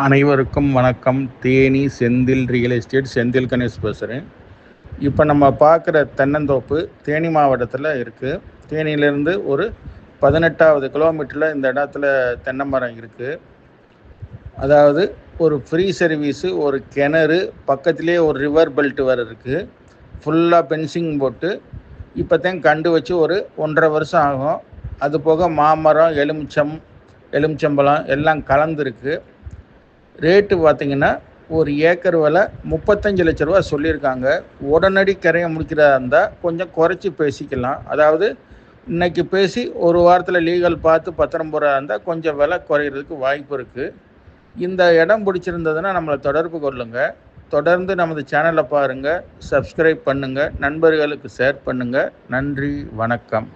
அனைவருக்கும் வணக்கம். Theni Senthil real estate Senthil Ganesh பேசுகிறேன். இப்போ நம்ம பார்க்குற தென்னந்தோப்பு தேனி மாவட்டத்தில் இருக்குது. தேனியிலேருந்து ஒரு 18வது கிலோமீட்டரில் இந்த இடத்துல தென்னை மரம் இருக்குது. அதாவது ஒரு ஃப்ரீ சர்வீஸு, ஒரு கிணறு, பக்கத்துலேயே ஒரு ரிவர் பெல்ட் வேறு இருக்குது. ஃபுல்லாக பென்சிங் போட்டு இப்போ தான் கண்டு வச்சு ஒரு 1.5 வருஷம் ஆகும். அது போக மாமரம், எலுமிச்சம்பழம் எல்லாம் கலந்துருக்கு. ரேட்டு பார்த்திங்கன்னா ஒரு ஏக்கர் விலை 35 லட்ச ரூபா சொல்லியிருக்காங்க. உடனடி கரையை முடிக்கிறதா இருந்தால் கொஞ்சம் குறைச்சி பேசிக்கலாம். அதாவது இன்றைக்கி பேசி ஒரு வாரத்தில் லீகல் பார்த்து பத்திரம் போகிறதா இருந்தால் கொஞ்சம் விலை குறையிறதுக்கு வாய்ப்பு இருக்குது. இந்த இடம் பிடிச்சிருந்ததுன்னா நம்மளை தொடர்பு கொள்ளுங்கள். தொடர்ந்து நமது சேனலை பாருங்கள், சப்ஸ்கிரைப் பண்ணுங்கள், நண்பர்களுக்கு ஷேர் பண்ணுங்கள். நன்றி, வணக்கம்.